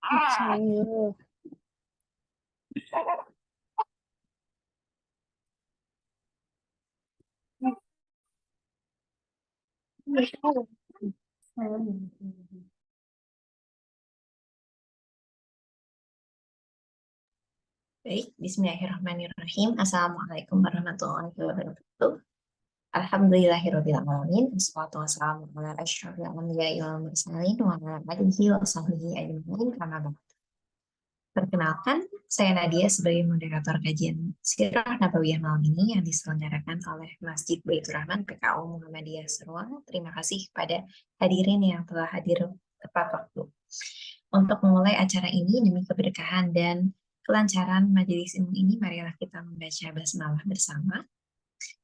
Saya. Baik, Bismillahirrahmanirrahim. Assalamualaikum warahmatullahi wabarakatuh. Alhamdulillahirabbil alamin. Wassalatu wassalamu ala asyrofil anbiya'i wal mursalin wa ala alihi wa sahbihi ajmain. Amma ba'd. Perkenalkan, saya Nadia sebagai moderator kajian Sirah Nabawiyah malam ini yang diselenggarakan oleh Masjid Baitur Rahman PKU Muhammadiyah Seruang. Terima kasih kepada hadirin yang telah hadir tepat waktu. Untuk memulai acara ini demi keberkahan dan kelancaran majelis ilmu ini, marilah kita membaca basmalah bersama.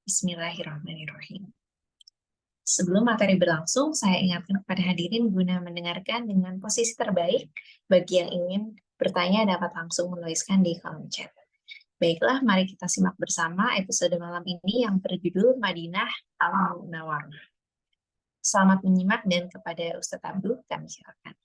Bismillahirrahmanirrahim. Sebelum materi berlangsung, saya ingatkan kepada hadirin guna mendengarkan dengan posisi terbaik. Bagi yang ingin bertanya dapat langsung menuliskan di kolom chat. Baiklah, mari kita simak bersama episode malam ini yang berjudul Madinah Al-Munawwarah. Selamat menyimak dan kepada Ustadz Abdul kami silakan.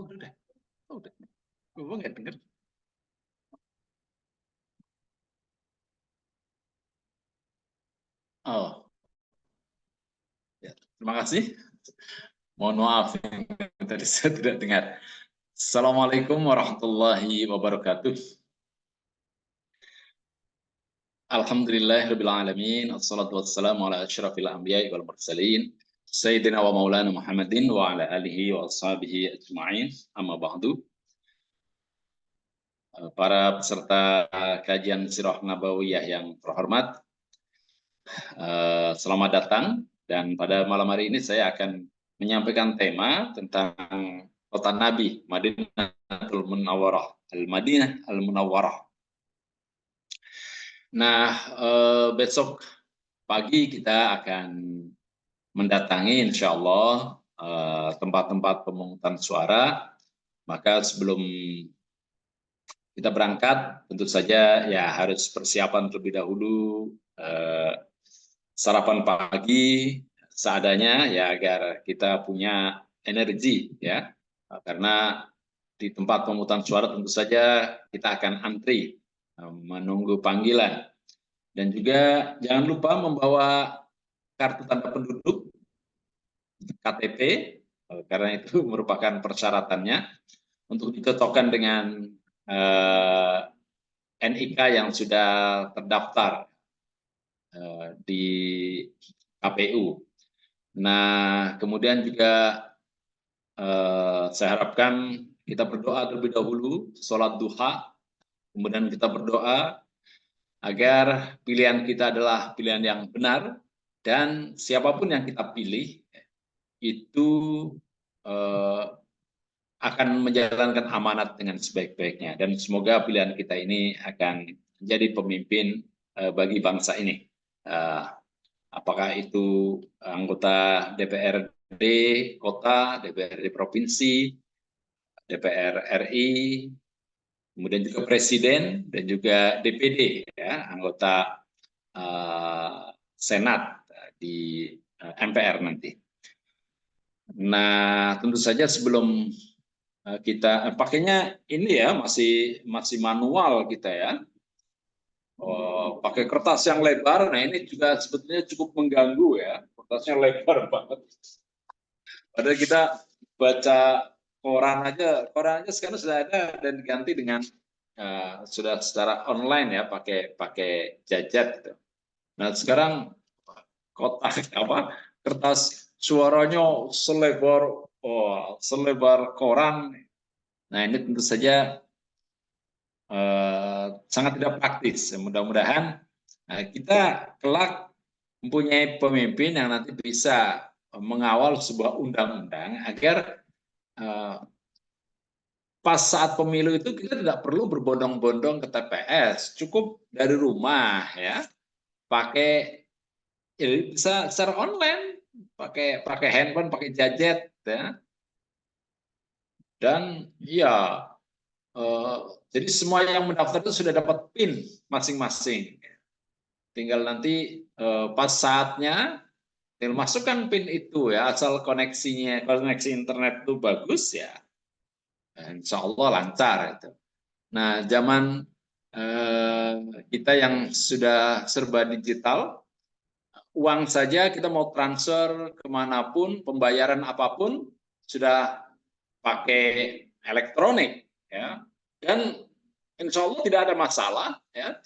Udah. Gue nggak denger. Oh, ya. Terima kasih. Mohon maaf tadi saya tidak dengar. Assalamualaikum warahmatullahi wabarakatuh. Alhamdulillahirabbil alamin. Assalatu wassalamu ala asyrafil anbiya'i wal mursalin. Sayyidina wa maulana Muhammadin wa ala alihi wa ashabihi ajma'in. Amma ba'du. Para peserta kajian Sirah Nabawiyah yang terhormat, selamat datang. Dan pada malam hari ini saya akan menyampaikan tema tentang kota Nabi, Madinatul Munawwarah, Al-Madinah Al-Munawwarah. Nah, besok pagi kita akan mendatangi insya Allah tempat-tempat pemungutan suara. Maka sebelum kita berangkat, tentu saja ya harus persiapan terlebih dahulu, sarapan pagi seadanya ya agar kita punya energi ya, karena di tempat pemungutan suara tentu saja kita akan antri menunggu panggilan, dan juga jangan lupa membawa kartu tanda penduduk KTP karena itu merupakan persyaratannya untuk dicocokkan dengan NIK yang sudah terdaftar di KPU. Nah, kemudian juga saya harapkan kita berdoa terlebih dahulu, sholat duha, kemudian kita berdoa agar pilihan kita adalah pilihan yang benar, dan siapapun yang kita pilih itu akan menjalankan amanat dengan sebaik-baiknya, dan semoga pilihan kita ini akan menjadi pemimpin bagi bangsa ini. Apakah itu anggota DPRD kota, DPRD provinsi, DPR RI, kemudian juga presiden dan juga DPD, ya, anggota Senat di MPR nanti. Nah, tentu saja sebelum kita pakainya ini ya masih manual kita ya. Pakai kertas yang lebar, nah ini juga sebetulnya cukup mengganggu ya, kertasnya lebar banget. Padahal kita baca koran aja sekarang sudah ada dan diganti dengan sudah secara online ya, pakai jajet gitu. Nah sekarang kotak kertas suaranya selebar koran. Nah ini tentu saja sangat tidak praktis. Mudah-mudahan kita kelak mempunyai pemimpin yang nanti bisa mengawal sebuah undang-undang agar pas saat pemilu itu kita tidak perlu berbondong-bondong ke TPS, cukup dari rumah ya, pakai ya, bisa secara online, pakai handphone, pakai gadget ya, dan ya jadi semua yang mendaftar itu sudah dapat PIN masing-masing. Tinggal nanti pas saatnya tinggal masukkan PIN itu ya, asal koneksi internet itu bagus ya, insya Allah lancar itu. Nah, zaman kita yang sudah serba digital, uang saja kita mau transfer kemanapun, pembayaran apapun sudah pakai elektronik ya, dan insya Allah tidak ada masalah ya,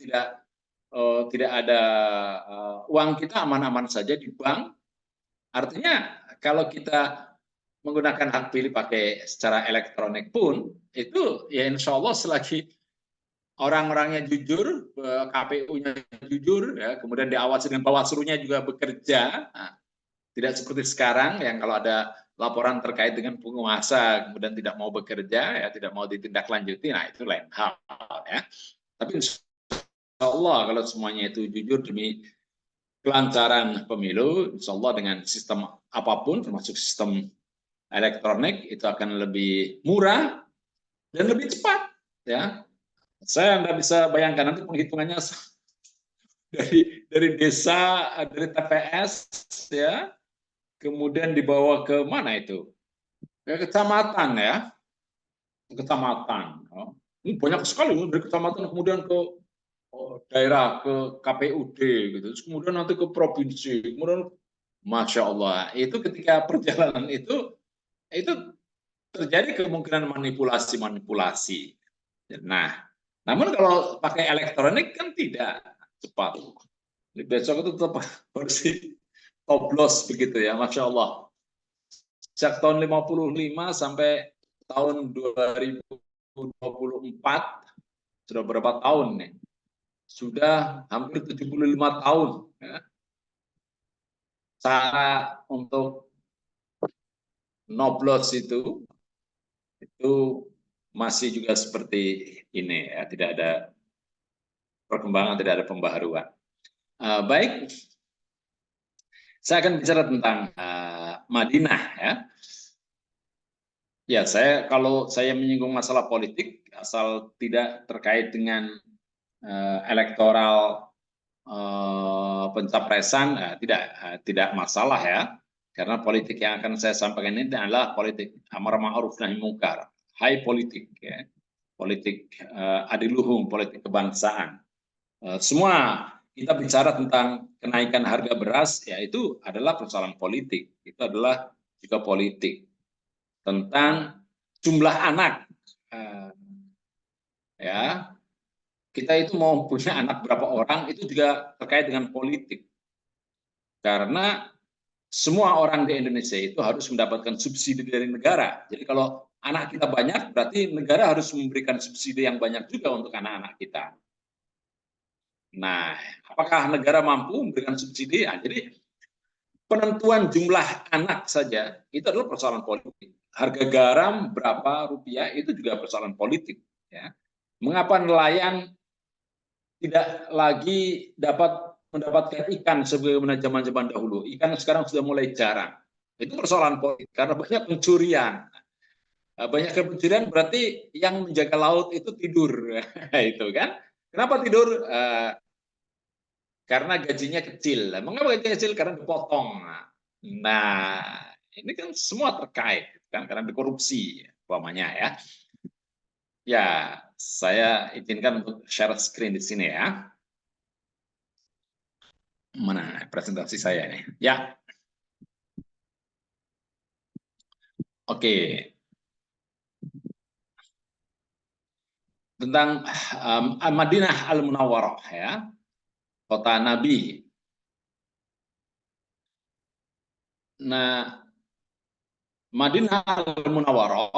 tidak ada uang kita aman-aman saja di bank. Artinya kalau kita menggunakan hak pilih pakai secara elektronik pun itu ya insya Allah selagi orang-orangnya jujur, KPU-nya jujur, ya, kemudian diawasi dengan Bawaslu-nya juga bekerja, nah, tidak seperti sekarang yang kalau ada laporan terkait dengan penguasa kemudian tidak mau bekerja, ya tidak mau ditindaklanjuti, nah itu lain hal, ya. Tapi insya Allah kalau semuanya itu jujur demi kelancaran pemilu, insya Allah dengan sistem apapun, termasuk sistem elektronik, itu akan lebih murah dan lebih cepat, ya. Saya nggak bisa bayangkan nanti penghitungannya dari desa, dari TPS ya, kemudian dibawa ke mana itu? Ke kecamatan ya, kecamatan. Ini banyak sekali dari kecamatan kemudian ke daerah, ke KPUD gitu. Terus kemudian nanti ke provinsi, kemudian Masya Allah, itu ketika perjalanan itu terjadi kemungkinan manipulasi-manipulasi. Nah, namun kalau pakai elektronik kan tidak cepat. Besok itu tetap versi coblos begitu ya, Masya Allah. Sejak tahun 55 sampai tahun 2024, sudah berapa tahun nih? Sudah hampir 75 tahun. Ya. Cara untuk noblos itu masih juga seperti ini ya, tidak ada perkembangan, tidak ada pembaharuan. Baik, saya akan bicara tentang Madinah ya. Ya, kalau saya menyinggung masalah politik, asal tidak terkait dengan elektoral pencapresan, tidak masalah ya. Karena politik yang akan saya sampaikan ini adalah politik amar ma'ruf nahi mungkar, high politik ya. Politik adiluhung, politik kebangsaan. Semua kita bicara tentang kenaikan harga beras, ya itu adalah persoalan politik. Itu adalah juga politik. Tentang jumlah anak, ya kita itu mau punya anak berapa orang itu juga terkait dengan politik, karena semua orang di Indonesia itu harus mendapatkan subsidi dari negara. Jadi kalau anak kita banyak, berarti negara harus memberikan subsidi yang banyak juga untuk anak-anak kita. Nah, apakah negara mampu memberikan subsidi? Nah, jadi penentuan jumlah anak saja itu adalah persoalan politik. Harga garam berapa rupiah itu juga persoalan politik. Ya. Mengapa nelayan tidak lagi dapat mendapatkan ikan sebagaimana zaman-zaman dahulu? Ikan sekarang sudah mulai jarang. Itu persoalan politik karena banyak pencurian. Banyak pencurian berarti yang menjaga laut itu tidur, itu kan? Kenapa tidur? Karena gajinya kecil. Mengapa gajinya kecil? Karena dipotong. Nah, ini kan semua terkait kan karena dikorupsi umpamanya ya. Ya, saya izinkan untuk share screen di sini ya. Mana presentasi saya nih? Ya. Oke. Tentang Madinah Al-Munawwarah ya. Kota Nabi. Nah, Madinah Al-Munawwarah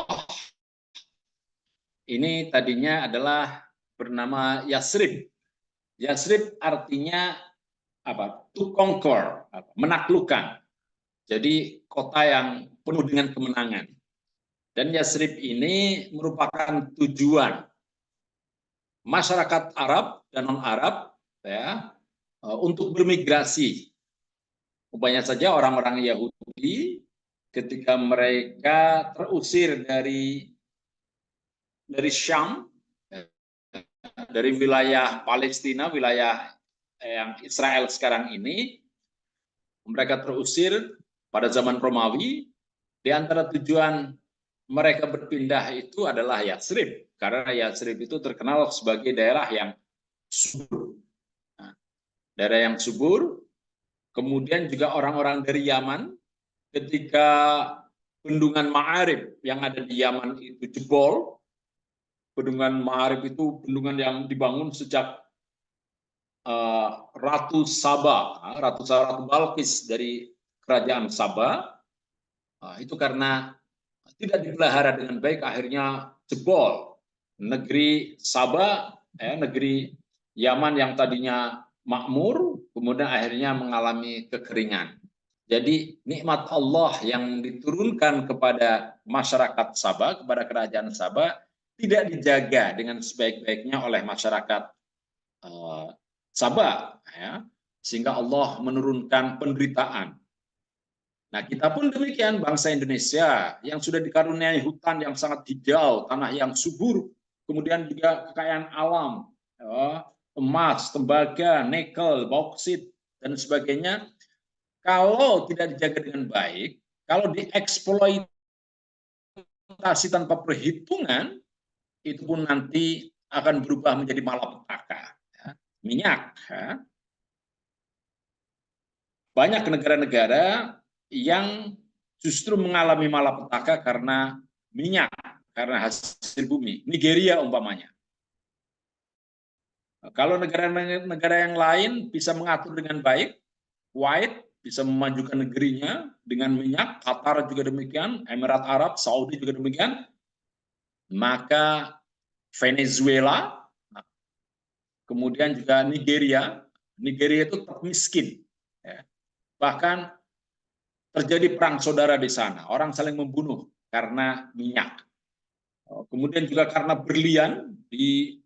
ini tadinya adalah bernama Yasrib. Yasrib artinya apa? To conquer, menaklukkan. Jadi kota yang penuh dengan kemenangan. Dan Yasrib ini merupakan tujuan masyarakat Arab dan non-Arab ya untuk bermigrasi. Umpamanya saja orang-orang Yahudi ketika mereka terusir dari Syam, dari wilayah Palestina, wilayah yang Israel sekarang ini, mereka terusir pada zaman Romawi. Di antara tujuan mereka berpindah itu adalah Yatsrib, karena Yatsrib itu terkenal sebagai daerah yang subur. Nah, daerah yang subur, kemudian juga orang-orang dari Yaman, ketika bendungan Ma'arib yang ada di Yaman itu jebol. Bendungan Ma'arib itu bendungan yang dibangun sejak Ratu Saba, Ratu Balkis dari kerajaan Saba. Itu karena tidak dipelihara dengan baik, akhirnya jebol. Negeri Saba, negeri Yaman yang tadinya makmur, kemudian akhirnya mengalami kekeringan. Jadi nikmat Allah yang diturunkan kepada masyarakat Sabah, kepada kerajaan Sabah, tidak dijaga dengan sebaik-baiknya oleh masyarakat Sabah, ya, sehingga Allah menurunkan penderitaan. Nah, kita pun demikian, bangsa Indonesia yang sudah dikaruniai hutan yang sangat hijau, tanah yang subur, kemudian juga kekayaan alam, ya, emas, tembaga, nikel, bauksit, dan sebagainya. Kalau tidak dijaga dengan baik, kalau dieksploitasi tanpa perhitungan, itu pun nanti akan berubah menjadi malapetaka. Ya. Minyak. Ya. Banyak negara-negara yang justru mengalami malapetaka karena minyak, karena hasil bumi. Nigeria umpamanya. Kalau negara-negara yang lain bisa mengatur dengan baik, Kuwait bisa memajukan negerinya dengan minyak, Qatar juga demikian, Emirat Arab, Saudi juga demikian, maka Venezuela, kemudian juga Nigeria itu tetap miskin. Bahkan terjadi perang saudara di sana, orang saling membunuh karena minyak. Kemudian juga karena berlian di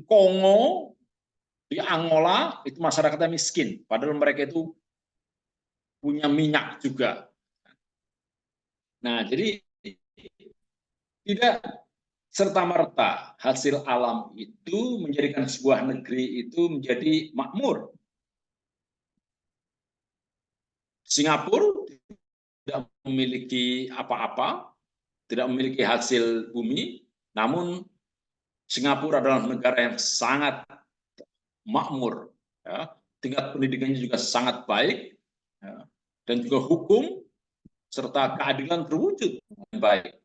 Kongo, di Angola itu masyarakatnya miskin, padahal mereka itu punya minyak juga. Nah, jadi tidak serta-merta hasil alam itu menjadikan sebuah negeri itu menjadi makmur. Singapura tidak memiliki apa-apa, tidak memiliki hasil bumi, namun Singapura adalah negara yang sangat makmur, ya. Tingkat pendidikannya juga sangat baik, ya. Dan juga hukum serta keadilan terwujud dengan baik.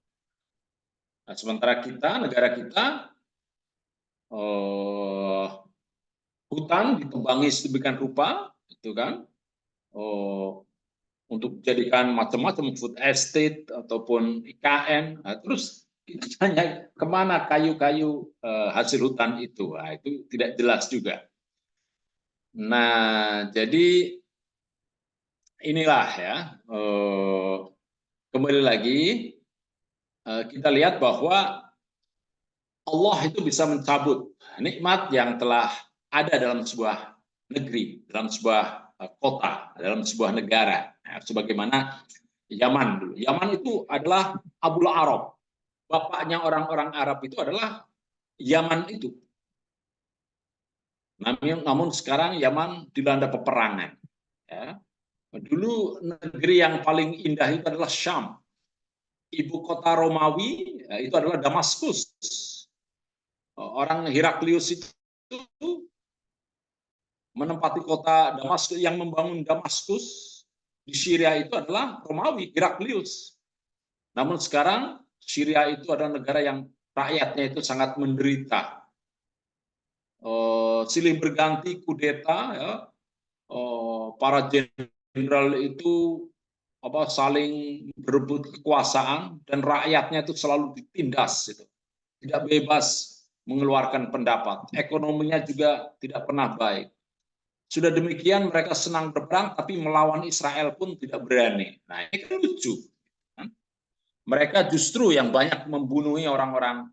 Nah, sementara kita, negara kita, hutan ditebangi sedemikian rupa, itu kan, untuk jadikan macam-macam food estate ataupun IKN. Nah, terus kita tanya kemana kayu-kayu hasil hutan itu? Nah, itu tidak jelas juga. Nah, jadi inilah ya, kembali lagi kita lihat bahwa Allah itu bisa mencabut nikmat yang telah ada dalam sebuah negeri, dalam sebuah kota, dalam sebuah negara. Nah, sebagaimana Yaman dulu. Yaman itu adalah Abul Arab. Bapaknya orang-orang Arab itu adalah Yaman itu. Namun sekarang Yaman dilanda peperangan. Ya. Dulu negeri yang paling indah itu adalah Syam. Ibu kota Romawi itu adalah Damaskus. Orang Heraklius itu menempati kota Damaskus, yang membangun Damaskus di Syria itu adalah Romawi, Heraklius. Namun sekarang Syria itu adalah negara yang rakyatnya itu sangat menderita. Silih berganti kudeta, ya. Para jenderal itu saling berebut kekuasaan dan rakyatnya itu selalu ditindas, gitu. Tidak bebas mengeluarkan pendapat. Ekonominya juga tidak pernah baik. Sudah demikian mereka senang berperang, tapi melawan Israel pun tidak berani. Nah, ini kan lucu. Mereka justru yang banyak membunuhi orang-orang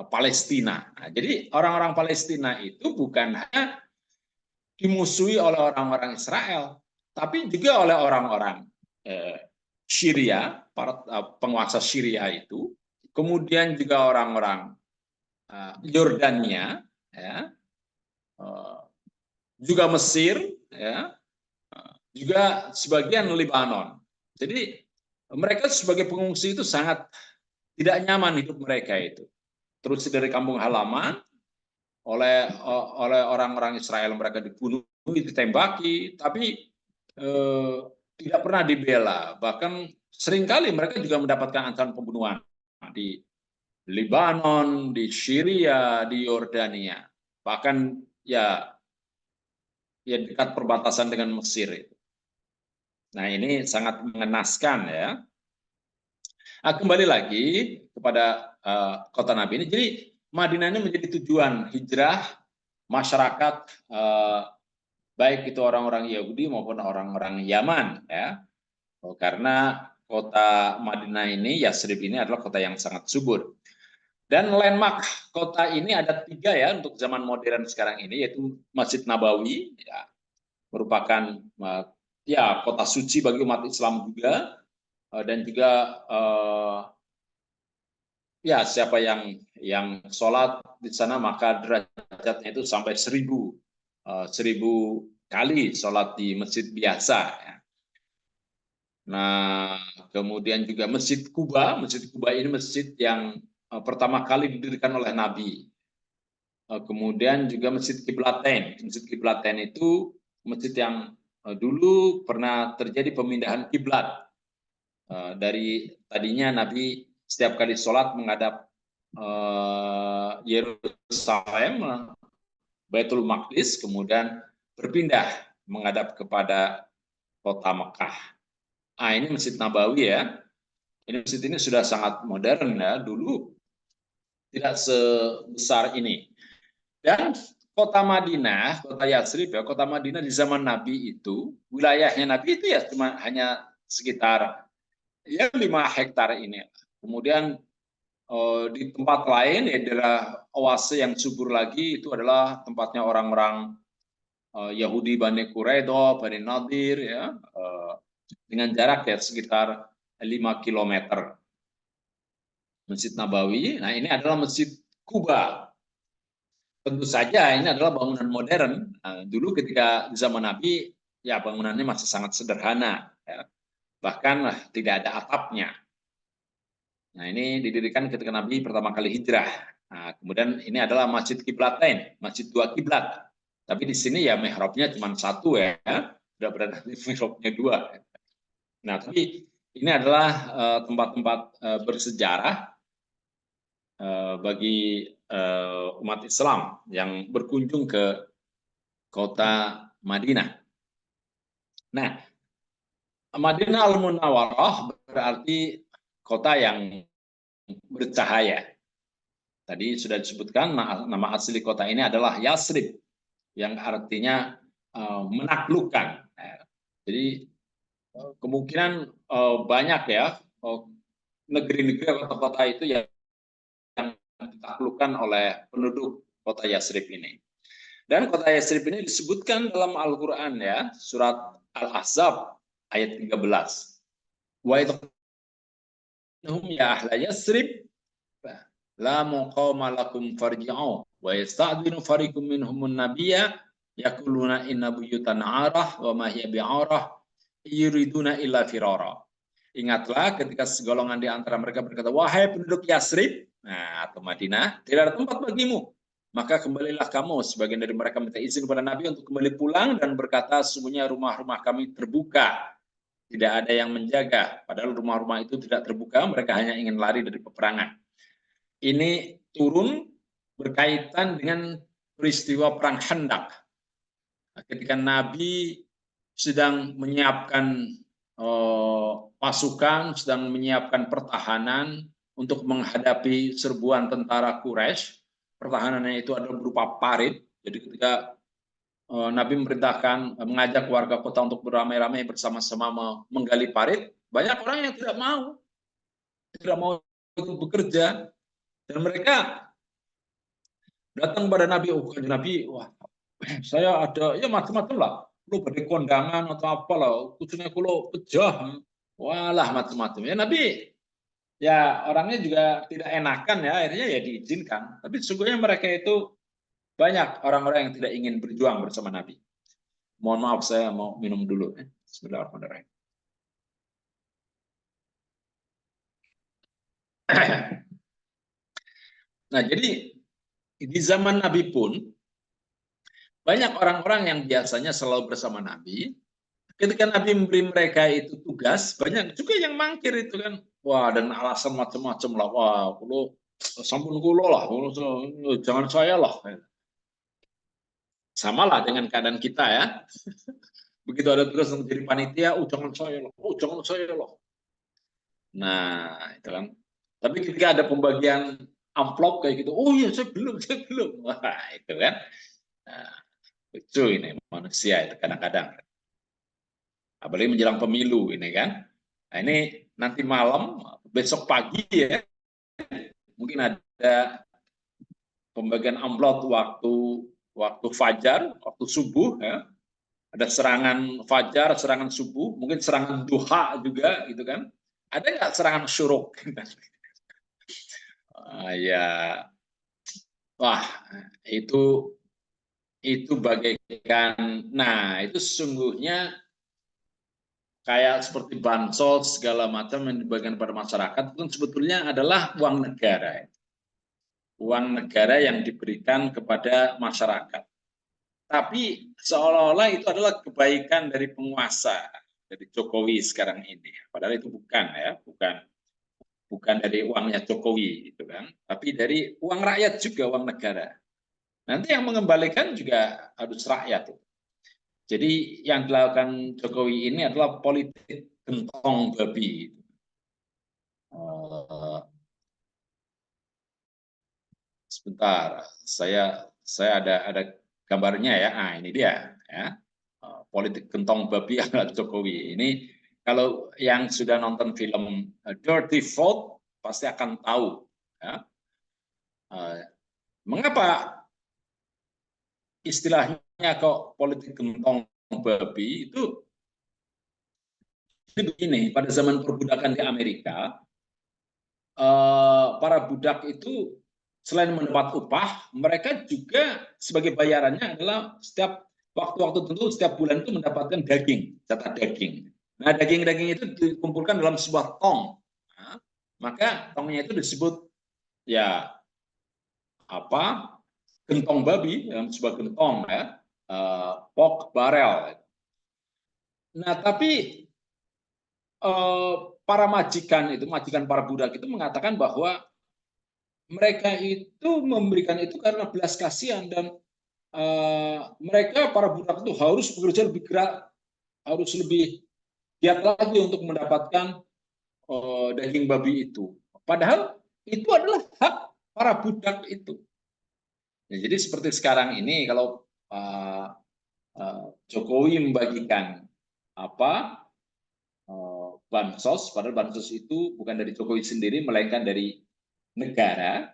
Palestina. Nah, jadi orang-orang Palestina itu bukan hanya dimusuhi oleh orang-orang Israel, tapi juga oleh orang-orang Syria, para penguasa Syria itu, kemudian juga orang-orang Yordania, ya, juga Mesir, ya, juga sebagian Lebanon. Jadi mereka sebagai pengungsi itu sangat tidak nyaman hidup mereka itu. Terus dari kampung halaman oleh orang-orang Israel, mereka dibunuh, ditembaki, tapi tidak pernah dibela. Bahkan seringkali mereka juga mendapatkan ancaman pembunuhan di Lebanon, di Syria, di Yordania. Bahkan ya dekat perbatasan dengan Mesir itu. Nah, ini sangat mengenaskan ya. Nah, kembali lagi kepada kota Nabi ini. Jadi Madinah ini menjadi tujuan hijrah masyarakat, baik itu orang-orang Yahudi maupun orang-orang Yaman, ya. Karena kota Madinah ini, Yasrib ini adalah kota yang sangat subur. Dan landmark kota ini ada 3 ya untuk zaman modern sekarang ini, yaitu Masjid Nabawi, ya, merupakan ya kota suci bagi umat Islam juga, dan juga ya siapa yang sholat di sana maka derajatnya itu sampai 1000 kali sholat di masjid biasa. Ya. Nah, kemudian juga Masjid Kuba ini masjid yang pertama kali didirikan oleh Nabi. Kemudian juga Masjid Kiblatain. Masjid Kiblatain itu masjid yang dulu pernah terjadi pemindahan kiblat. Dari tadinya Nabi setiap kali sholat menghadap Yerusalem, Baitul Maqdis, kemudian berpindah menghadap kepada kota Mekah. Ah, ini Masjid Nabawi ya. Ini masjid ini sudah sangat modern ya. Dulu tidak sebesar ini. Dan kota Madinah, kota Yatsrib ya, kota Madinah di zaman Nabi itu, wilayahnya Nabi itu ya cuma hanya sekitar ya 5 hektar ini. Kemudian di tempat lain ya daerah oase yang subur lagi itu adalah tempatnya orang-orang Yahudi Bani Quraidah, Bani Nadir ya, dengan jarak ya sekitar 5 kilometer. Masjid Nabawi, nah ini adalah Masjid Kuba. Tentu saja ini adalah bangunan modern. Nah, dulu ketika di zaman Nabi, ya bangunannya masih sangat sederhana. Ya. Bahkan tidak ada atapnya. Nah, ini didirikan ketika Nabi pertama kali hijrah. Nah, kemudian ini adalah Masjid Kiblatain, Masjid 2 kiblat. Tapi di sini ya mihrabnya cuma 1 ya, tidak berada di mihrabnya 2. Nah, tapi ini adalah tempat-tempat bersejarah bagi umat Islam yang berkunjung ke kota Madinah. Nah, Madinah Al-Munawwarah berarti kota yang bercahaya. Tadi sudah disebutkan nama asli kota ini adalah Yasrib, yang artinya menaklukkan. Jadi kemungkinan banyak ya negeri-negeri atau kota-kota itu yang ditaklukkan oleh penduduk kota Yasrib ini. Dan kota Yasrib ini disebutkan dalam Al-Quran ya, surat Al-Ahzab ayat 13. Wa idhum ya ahla Yasrib la muqama lakum farji'u wa yasta'dinu fariqum minhumun nabiyya yaquluna inna buyutan arah wa ma hiya bi'arah yuriduna illa firara. Ingatlah ketika segolongan di antara mereka berkata, wahai penduduk Yasrib, nah atau Madinah, tidak ada tempat bagimu. Maka kembalilah kamu. Sebagian dari mereka minta izin kepada Nabi untuk kembali pulang dan berkata, sesungguhnya rumah-rumah kami terbuka, tidak ada yang menjaga. Padahal rumah-rumah itu tidak terbuka, mereka hanya ingin lari dari peperangan. Ini turun berkaitan dengan peristiwa perang Khandaq. Ketika Nabi sedang menyiapkan pasukan, sedang menyiapkan pertahanan untuk menghadapi serbuan tentara Quraisy. Pertahanannya itu adalah berupa parit. Jadi ketika Nabi memerintahkan mengajak warga kota untuk beramai-ramai bersama-sama menggali parit, banyak orang yang tidak mau ikut bekerja, dan mereka datang pada Nabi. Oh, Nabi, wah, saya ada ya macam-macam lah. Lu pada kondangan atau apalah, khususnya kalau pejah, walah macam-macam. Ya Nabi, ya orangnya juga tidak enakan ya, akhirnya ya diizinkan. Tapi sesungguhnya mereka itu banyak orang-orang yang tidak ingin berjuang bersama Nabi. Mohon maaf, saya mau minum dulu. Bismillahirrahmanirrahim. Nah, jadi di zaman Nabi pun banyak orang-orang yang biasanya selalu bersama Nabi. Ketika Nabi memberi mereka itu tugas, banyak juga yang mangkir itu kan. Wah, dan alasan macam-macam lah. Wah, kulo sampun kulo lah, jangan saya lah. Sama lah dengan keadaan kita ya. Begitu ada tugas untuk jadi panitia, jangan saya lah, jangan saya lah. Nah, itu kan. Tapi ketika ada pembagian amplop kayak gitu, oh iya saya belum. Wah, itu kan. Nah, lucu ini manusia itu kadang-kadang. Apalagi menjelang pemilu ini kan. Nah, ini nanti malam, besok pagi ya, mungkin ada pembagian amplop waktu fajar, waktu subuh ya. Ada serangan fajar, serangan subuh, mungkin serangan duha juga gitu kan. Ada nggak serangan syuruk? Ya, wah itu bagaikan, nah itu sesungguhnya kayak seperti bansos segala macam yang dibagikan pada masyarakat itu sebetulnya adalah uang negara yang diberikan kepada masyarakat. Tapi seolah-olah itu adalah kebaikan dari penguasa, dari Jokowi sekarang ini. Padahal itu bukan ya, bukan dari uangnya Jokowi itu kan, tapi dari uang rakyat juga, uang negara. Nanti yang mengembalikan juga harus rakyat. Jadi yang dilakukan Jokowi ini adalah politik gentong babi. Sebentar, saya ada gambarnya ya. Nah, ini dia ya. Politik gentong babi ala Jokowi. Ini kalau yang sudah nonton film Dirty Vote pasti akan tahu ya. Mengapa istilahnya kok politik gentong babi itu begini, pada zaman perbudakan di Amerika, para budak itu selain mendapat upah, mereka juga sebagai bayarannya adalah setiap waktu-waktu tertentu setiap bulan itu mendapatkan daging, jatah daging. Nah, daging-daging itu dikumpulkan dalam sebuah tong. Nah, maka tongnya itu disebut ya apa? Gentong babi, dalam sebuah gentong ya, pork barrel. Nah, tapi para majikan para budak itu mengatakan bahwa mereka itu memberikan itu karena belas kasihan, dan mereka para budak itu harus bekerja lebih keras, harus lebih giat lagi untuk mendapatkan daging babi itu. Padahal itu adalah hak para budak itu. Ya, jadi seperti sekarang ini kalau Jokowi membagikan apa bansos, padahal bansos itu bukan dari Jokowi sendiri, melainkan dari negara.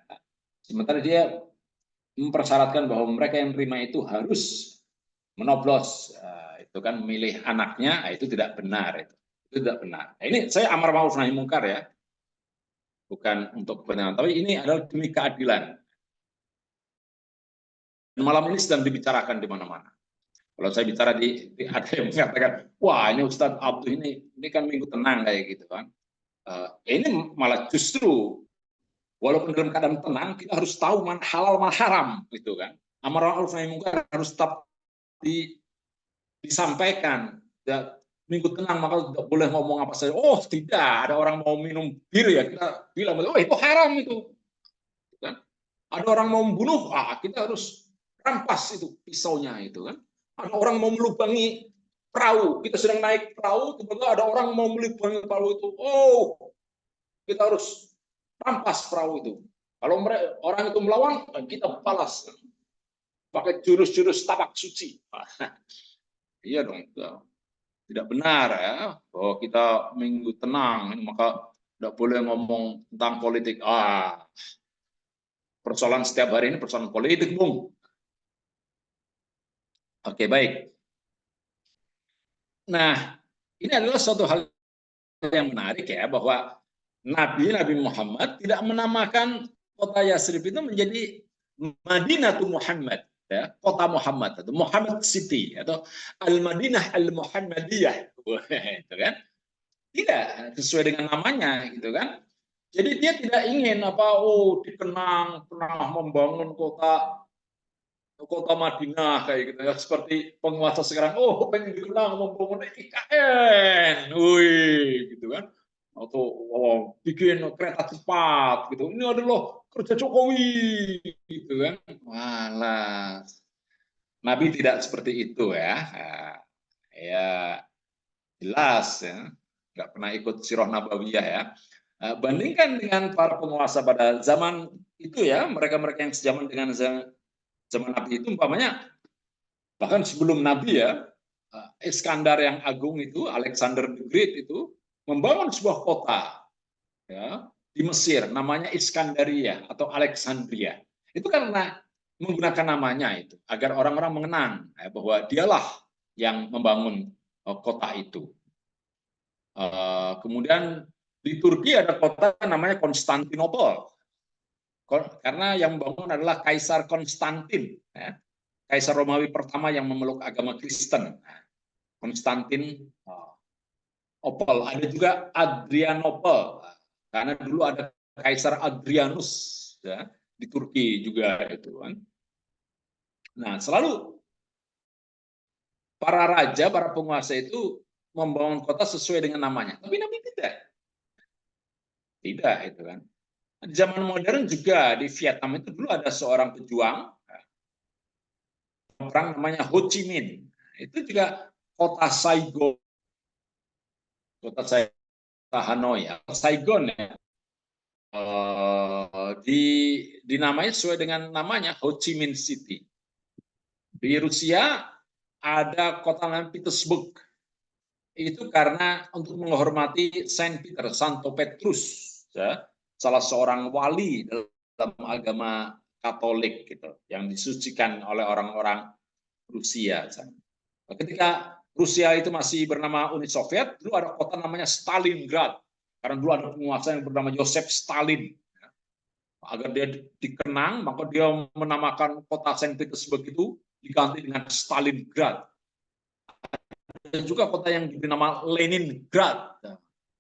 Sementara dia mempersyaratkan bahwa mereka yang menerima itu harus menoblos, itu kan memilih anaknya, itu tidak benar. Itu tidak benar. Nah, ini saya amar ma'ruf nahi mungkar ya, bukan untuk kepentingan, tapi ini adalah demi keadilan. Dan malam ini sedang dibicarakan di mana-mana. Kalau saya bicara ada yang mengatakan, wah ini Ustadz Abduh ini kan minggu tenang kayak gitu kan. Ini malah justru walaupun dalam keadaan tenang kita harus tahu mana halal mana haram gitu kan. Amar ma'ruf nahi mungkar harus tetap disampaikan. Ya, minggu tenang maka tidak boleh ngomong apa saja. Oh tidak, ada orang mau minum bir ya kita bilang, oh itu haram itu. Kan? Ada orang mau membunuh, kita harus rampas itu pisaunya itu kan. Ada orang mau melubangi perahu, kita sedang naik perahu, tiba-tiba ada orang mau melubangi perahu itu. Oh, kita harus rampas perahu itu. Kalau orang itu melawan, kita balas pakai jurus-jurus tapak suci. Iya dong, tidak benar ya bahwa kita minggu tenang, maka tidak boleh ngomong tentang politik. Persoalan setiap hari ini persoalan politik, Bung. Oke, baik. Nah, ini adalah suatu hal yang menarik ya, bahwa Nabi Muhammad tidak menamakan kota Yasrib itu menjadi Madinatul Muhammad, ya, kota Muhammad atau Muhammad City atau Al-Madinah Al-Muhammadiyah, itu kan? Tidak sesuai dengan namanya, gitu kan? Jadi dia tidak ingin dikenang pernah membangun kota Madinah kayak gitu ya, seperti penguasa sekarang pengen dikenang membangun IKN, wih gitu kan, atau bikin kereta cepat gitu, ini adalah kerja Jokowi gitu kan. Walah, Nabi tidak seperti itu ya. Ya jelas ya, nggak pernah ikut sirah nabawiyah ya. Bandingkan dengan para penguasa pada zaman itu ya, mereka-mereka yang sejaman dengan zaman Nabi itu, umpamanya bahkan sebelum Nabi ya, Iskandar yang agung itu, Alexander the Great itu membangun sebuah kota ya di Mesir, namanya Iskandaria atau Alexandria. Itu karena menggunakan namanya itu agar orang-orang mengenang bahwa dialah yang membangun kota itu. Kemudian di Turki ada kota namanya Konstantinopel, karena yang membangun adalah Kaisar Konstantin, ya. Kaisar Romawi pertama yang memeluk agama Kristen, Konstantin Opel. Ada juga Adrianopel, karena dulu ada Kaisar Adrianus ya, di Turki juga itu kan. Nah, selalu para raja, para penguasa itu membangun kota sesuai dengan namanya. Tapi Nabi tidak. Tidak itu kan. Di zaman modern juga di Vietnam itu dulu ada seorang pejuang, orang namanya Ho Chi Minh. Itu juga kota Saigon, kota Hanoi, Saigon ya. Dinamai sesuai dengan namanya Ho Chi Minh City. Di Rusia ada kota namanya Petersburg. Itu karena untuk menghormati Saint Peter, Santo Petrus, ya, salah seorang wali dalam agama Katolik gitu, yang disucikan oleh orang-orang Rusia. Ketika Rusia itu masih bernama Uni Soviet, dulu ada kota namanya Stalingrad, karena dulu ada penguasa yang bernama Joseph Stalin. Agar dia dikenang, maka dia menamakan kota Saint Petersburg itu diganti dengan Stalingrad. Dan juga kota yang bernama Leningrad,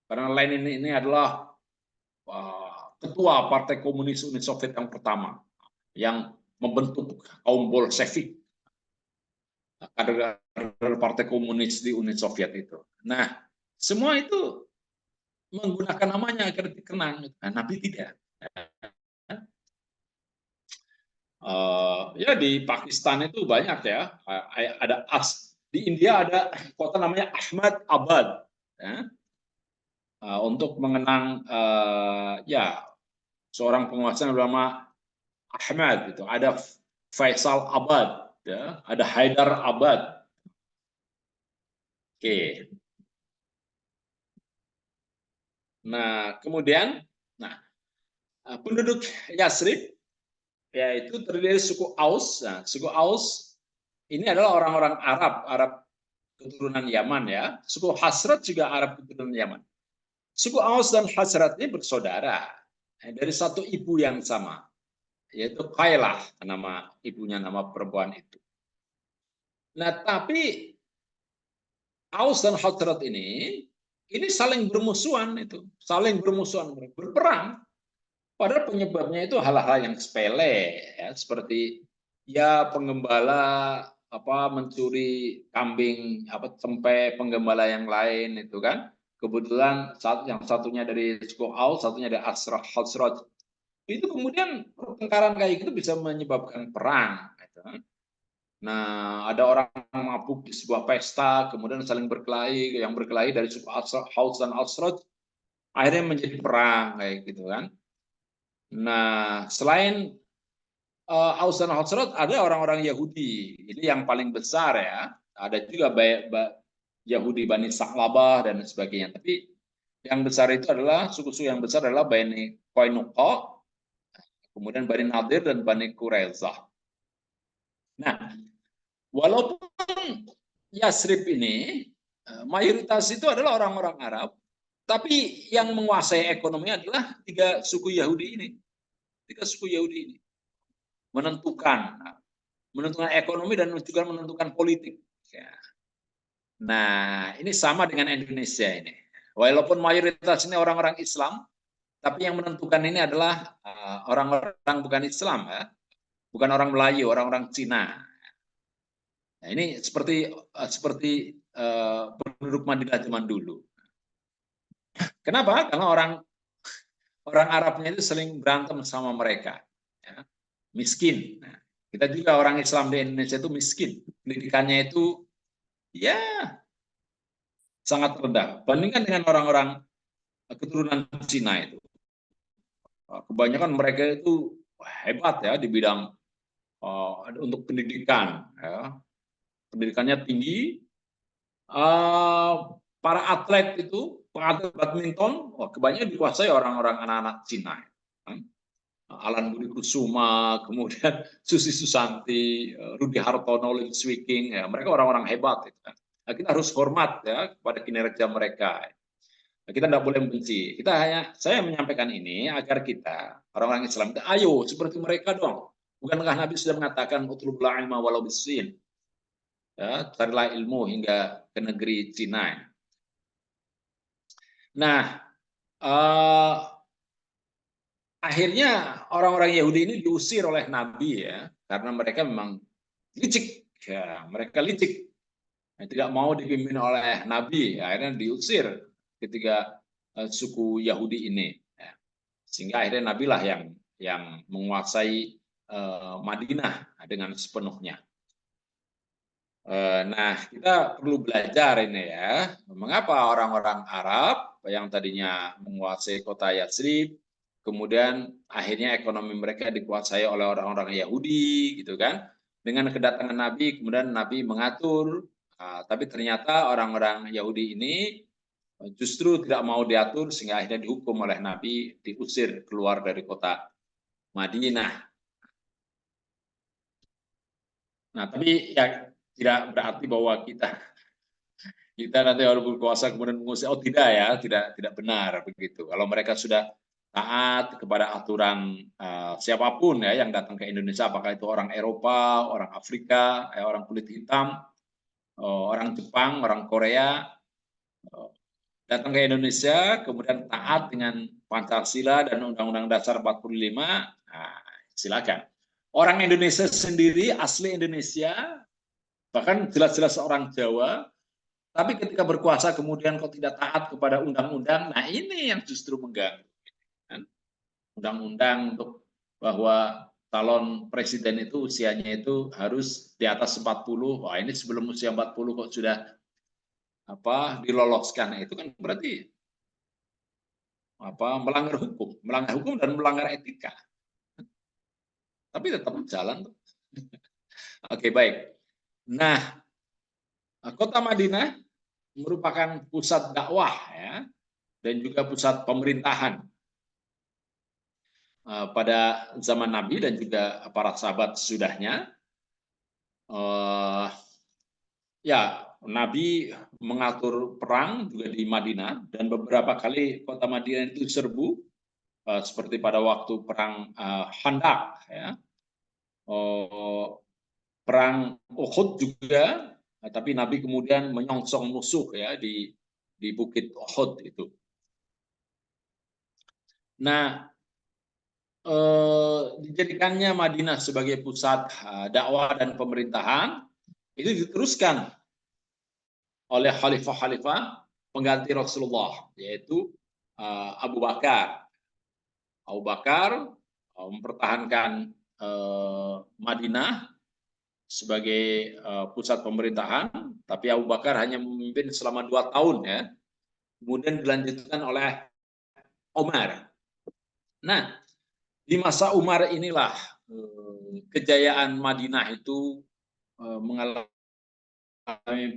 karena Lenin ini adalah ketua Partai Komunis Uni Soviet yang pertama, yang membentuk kaum Bolshevik, kader Partai Komunis di Uni Soviet itu. Nah, semua itu menggunakan namanya agar dikenang. Nah, Nabi tidak. Ya di Pakistan itu banyak ya. Ada di India ada kota namanya Ahmedabad. ya, untuk mengenang ya seorang penguasa yang bernama Ahmad gitu. Ada Faisal Abad, ya, ada Haidar Abad. Oke. Nah, kemudian nah, penduduk Yasrib yaitu terdiri dari suku Aus. Nah, suku Aus ini adalah orang-orang Arab, Arab keturunan Yaman ya. Suku Hasrat juga Arab keturunan Yaman. Suku Aus dan Hasrat ini bersaudara dari satu ibu yang sama, yaitu Kailah, nama ibunya, nama perempuan itu. Nah, tapi Aus dan Hasrat ini saling bermusuhan itu, saling bermusuhan, berperang. Padahal penyebabnya itu hal-hal yang sepele, ya, seperti ya penggembala mencuri kambing tempe penggembala yang lain itu kan. Kebetulan yang satunya dari suku Aus, satunya dari Khazraj. Itu kemudian pertengkaran kayak gitu bisa menyebabkan perang. Gitu. Nah, ada orang mabuk di sebuah pesta, kemudian saling berkelahi, yang berkelahi dari suku Aus dan Khazraj, akhirnya menjadi perang kayak gitu kan. Nah, selain Aus dan Khazraj ada orang-orang Yahudi. Ini yang paling besar ya. Ada juga Yahudi Bani Sa'labah dan sebagainya. Tapi yang besar itu adalah suku-suku yang besar adalah Bani Qainuqa, kemudian Bani Nadir dan Bani Quraidah. Nah, walaupun Yasrib ini mayoritas itu adalah orang-orang Arab, tapi yang menguasai ekonomi adalah tiga suku Yahudi ini. Tiga suku Yahudi ini menentukan ekonomi dan juga menentukan politik. Ya. Nah, ini sama dengan Indonesia ini. Walaupun mayoritas ini orang-orang Islam, tapi yang menentukan ini adalah orang-orang bukan Islam, ya. Bukan orang Melayu, orang-orang Cina. Nah, ini seperti penduduk Madinah zaman dulu. Kenapa? Karena orang Arabnya itu sering berantem sama mereka, ya. Miskin. Nah, kita juga orang Islam di Indonesia itu miskin. Pendidikannya itu ya sangat rendah. Bandingkan dengan orang-orang keturunan Cina itu. Kebanyakan mereka itu hebat ya di bidang untuk pendidikan. Ya. Pendidikannya tinggi. Para atlet itu, atlet badminton, kebanyakan dikuasai orang-orang anak-anak Cina. Alan Budi Kusuma, kemudian Susi Susanti, Rudi Hartono, Lim Swee King, ya, mereka orang-orang hebat. Ya. Nah, kita harus hormat ya kepada kinerja mereka. Nah, kita tidak boleh membenci. Saya menyampaikan ini agar kita orang-orang Islam itu ayo seperti mereka dong. Bukankah Nabi sudah mengatakan utlubul ilma walau bisin? Ya, carilah ilmu hingga ke negeri Cina. Nah, akhirnya orang-orang Yahudi ini diusir oleh Nabi ya, karena mereka memang licik. Ya, mereka licik. Tidak mau dipimpin oleh Nabi, akhirnya diusir ketika suku Yahudi ini. Ya. Sehingga akhirnya Nabi lah yang menguasai Madinah dengan sepenuhnya. Nah, kita perlu belajar ini ya, mengapa orang-orang Arab yang tadinya menguasai kota Yatsrib, kemudian akhirnya ekonomi mereka dikuasai oleh orang-orang Yahudi, gitu kan? Dengan kedatangan Nabi, kemudian Nabi mengatur, tapi ternyata orang-orang Yahudi ini justru tidak mau diatur, sehingga akhirnya dihukum oleh Nabi, diusir keluar dari kota Madinah. Nah, tapi ya tidak berarti bahwa kita nanti harus berkuasa kemudian mengusir. Oh tidak ya, tidak benar begitu. Kalau mereka sudah taat kepada aturan siapapun ya yang datang ke Indonesia, apakah itu orang Eropa, orang Afrika, orang kulit hitam, orang Jepang, orang Korea, datang ke Indonesia kemudian taat dengan Pancasila dan Undang-Undang Dasar 45, nah, silakan. Orang Indonesia sendiri asli Indonesia, bahkan jelas-jelas orang Jawa, tapi ketika berkuasa kemudian kok tidak taat kepada undang-undang, nah ini yang justru mengganggu. Undang-undang untuk bahwa calon presiden itu usianya itu harus di atas 40, wah ini sebelum usia 40 kok sudah diloloskan, itu kan berarti melanggar hukum dan melanggar etika. Tapi tetap jalan. Oke, baik. Nah, kota Madinah merupakan pusat dakwah ya, dan juga pusat pemerintahan pada zaman Nabi dan juga para sahabat sesudahnya. Ya, Nabi mengatur perang juga di Madinah dan beberapa kali kota Madinah itu diserbu, seperti pada waktu perang Khandaq ya. Perang Uhud juga, tapi Nabi kemudian menyongsong musuh ya di Bukit Uhud itu. Nah, dijadikannya Madinah sebagai pusat dakwah dan pemerintahan itu diteruskan oleh khalifah-khalifah pengganti Rasulullah, yaitu Abu Bakar. Abu Bakar mempertahankan Madinah sebagai pusat pemerintahan, tapi Abu Bakar hanya memimpin selama 2 tahun ya. Kemudian dilanjutkan oleh Umar. Nah, di masa Umar inilah kejayaan Madinah itu mengalami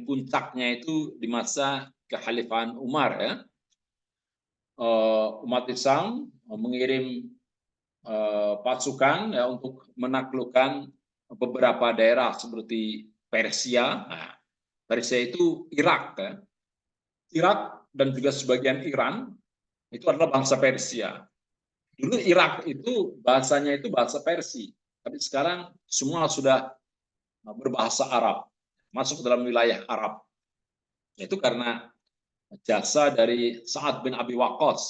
puncaknya itu di masa kekhalifahan Umar ya. Umat Islam mengirim pasukan ya untuk menaklukkan beberapa daerah seperti Persia. Nah, Persia itu Irak ya. Irak dan juga sebagian Iran itu adalah bangsa Persia. Dulu Irak itu bahasanya itu bahasa Persia, tapi sekarang semua sudah berbahasa Arab, masuk dalam wilayah Arab. Itu karena jasa dari Sa'ad bin Abi Waqqas,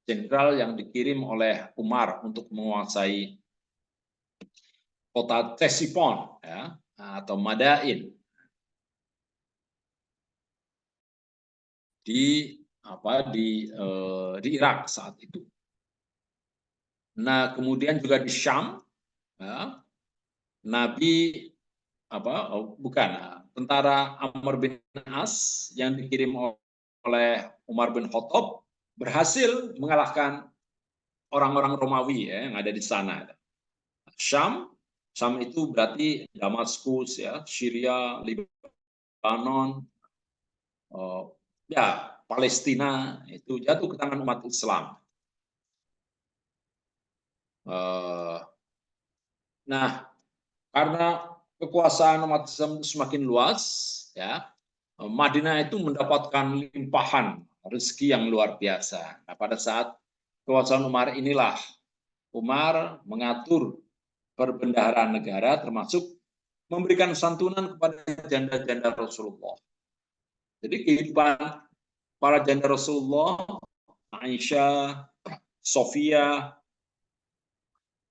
jenderal yang dikirim oleh Umar untuk menguasai kota Ctesiphon ya, atau Madain di Irak saat itu. Nah, kemudian juga di Syam ya, Nabi tentara Amr bin As yang dikirim oleh Umar bin Khattab berhasil mengalahkan orang-orang Romawi ya, yang ada di sana. Syam itu berarti Damaskus ya, Syria, Lebanon, ya Palestina itu jatuh ke tangan umat Islam. Nah, karena kekuasaan umat Islam semakin luas, ya, Madinah itu mendapatkan limpahan rezeki yang luar biasa. Nah, pada saat kekuasaan Umar inilah Umar mengatur perbendaharaan negara, termasuk memberikan santunan kepada janda-janda Rasulullah. Jadi kehidupan para janda Rasulullah, Aisyah, Sofia,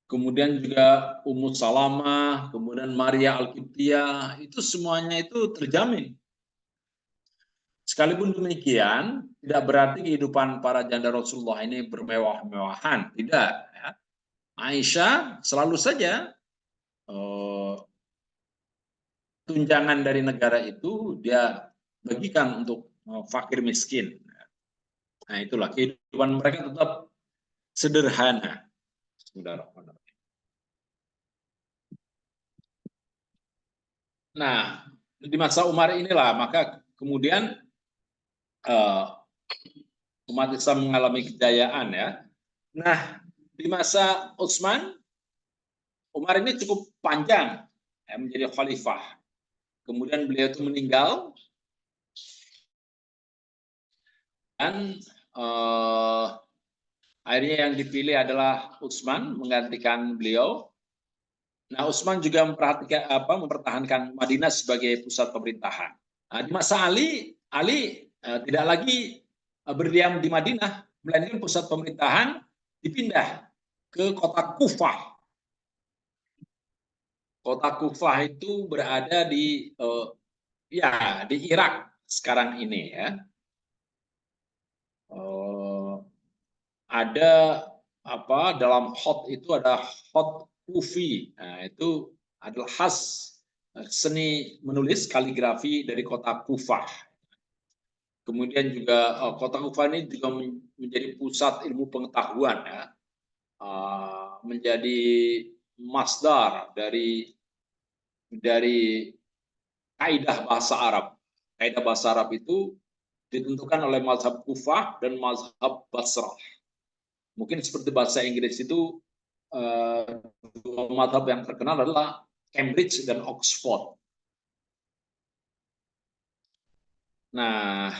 kemudian juga Ummu Salamah, kemudian Maria Al-Qibtiyah, itu semuanya itu terjamin. Sekalipun demikian, tidak berarti kehidupan para janda Rasulullah ini bermewah-mewahan, tidak. Ya. Aisyah selalu saja tunjangan dari negara itu dia bagikan untuk fakir miskin. Nah, itulah kehidupan mereka tetap sederhana. Nah, di masa Umar inilah maka kemudian umat Islam mengalami kejayaan ya. Nah, di masa Umar ini cukup panjang ya, menjadi khalifah. Kemudian beliau itu meninggal dan akhirnya yang dipilih adalah Utsman menggantikan beliau. Nah, Utsman juga mempertahankan Madinah sebagai pusat pemerintahan. Nah, di masa Ali tidak lagi berdiam di Madinah, melainkan pusat pemerintahan dipindah ke kota Kufah. Kota Kufah itu berada di Irak sekarang ini ya. Ada dalam khot itu ada khot Kufi. Nah, itu adalah khas seni menulis kaligrafi dari kota Kufah. Kemudian juga kota Kufah ini juga menjadi pusat ilmu pengetahuan, ya, menjadi masdar dari kaidah bahasa Arab. Kaidah bahasa Arab itu ditentukan oleh mazhab Kufah dan mazhab Basrah. Mungkin seperti bahasa Inggris itu dua mazhab yang terkenal adalah Cambridge dan Oxford. Nah,